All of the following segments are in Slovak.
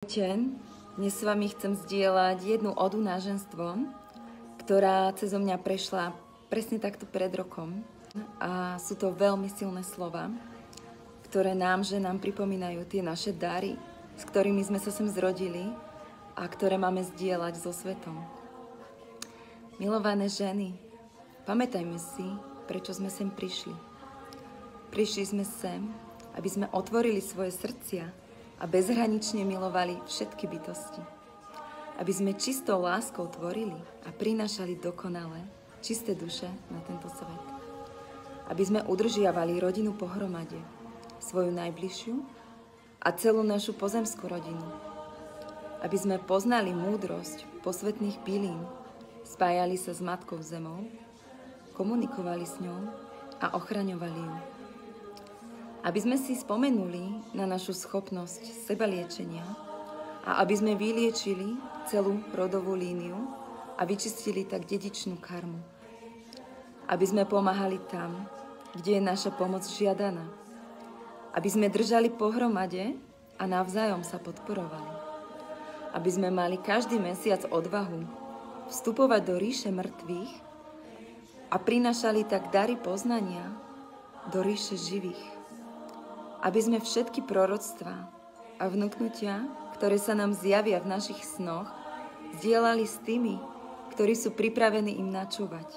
Dnes s vami chcem zdieľať jednu odu na ženstvo, ktorá cezo mňa prešla presne takto pred rokom. A sú to veľmi silné slova, ktoré nám, ženám, pripomínajú tie naše dary, s ktorými sme sa sem zrodili a ktoré máme zdieľať so svetom. Milované ženy, pamätajme si, prečo sme sem prišli. Prišli sme sem, aby sme otvorili svoje srdcia a bezhranične milovali všetky bytosti. Aby sme čistou láskou tvorili a prinášali dokonalé, čisté duše na tento svet. Aby sme udržiavali rodinu pohromade, svoju najbližšiu a celú našu pozemskú rodinu. Aby sme poznali múdrosť posvetných bylín, spájali sa s Matkou Zemou, komunikovali s ňou a ochraňovali ju. Aby sme si spomenuli na našu schopnosť sebaliečenia a aby sme vyliečili celú rodovú líniu a vyčistili tak dedičnú karmu. Aby sme pomáhali tam, kde je naša pomoc žiadaná. Aby sme držali pohromade a navzájom sa podporovali. Aby sme mali každý mesiac odvahu vstupovať do ríše mŕtvych a prinášali tak dary poznania do ríše živých. Aby sme všetky proroctvá a vnuknutia, ktoré sa nám zjavia v našich snoch, zdieľali s tými, ktorí sú pripravení im načúvať.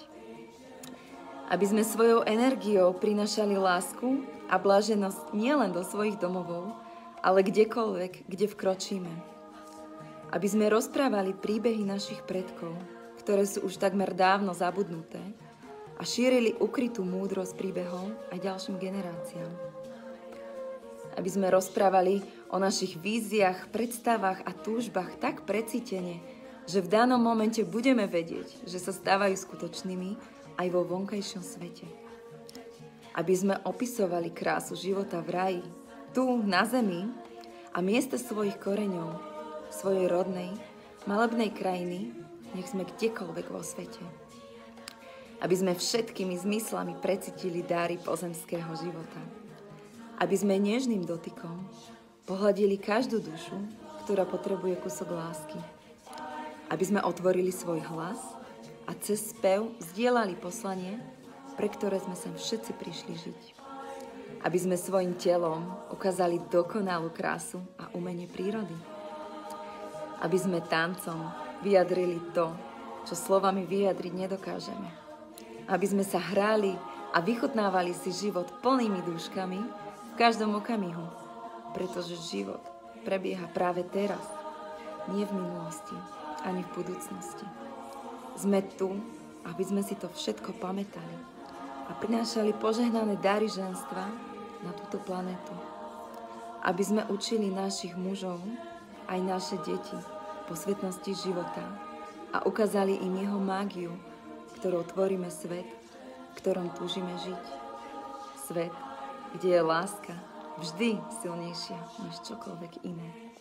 Aby sme svojou energiou prinášali lásku a blaženosť nielen do svojich domovov, ale kdekoľvek, kde vkročíme. Aby sme rozprávali príbehy našich predkov, ktoré sú už takmer dávno zabudnuté, a šírili ukrytú múdrosť príbehov aj ďalším generáciám. Aby sme rozprávali o našich víziách, predstavách a túžbách tak precítene, že v danom momente budeme vedieť, že sa stávajú skutočnými aj vo vonkajšom svete. Aby sme opisovali krásu života v raji, tu na zemi a mieste svojich koreňov, svojej rodnej, malebnej krajiny, nech sme kdekoľvek vo svete. Aby sme všetkými zmyslami precítili dary pozemského života. Aby sme nežným dotykom pohľadili každú dušu, ktorá potrebuje kúsok lásky. Aby sme otvorili svoj hlas a cez spev zdieľali poslanie, pre ktoré sme sem všetci prišli žiť. Aby sme svojim telom ukázali dokonalú krásu a umenie prírody. Aby sme tancom vyjadrili to, čo slovami vyjadriť nedokážeme. Aby sme sa hrali a vychutnávali si život plnými dúškami v každom okamihu, pretože život prebieha práve teraz, nie v minulosti, ani v budúcnosti. Sme tu, aby sme si to všetko pamätali a prinášali požehnané dary ženstva na túto planetu. Aby sme učili našich mužov, aj naše deti, posvetnosti života a ukázali im jeho mágiu, ktorou tvoríme svet, v ktorom túžime žiť. Svet, kde je láska vždy silnejšia než čokoľvek iné.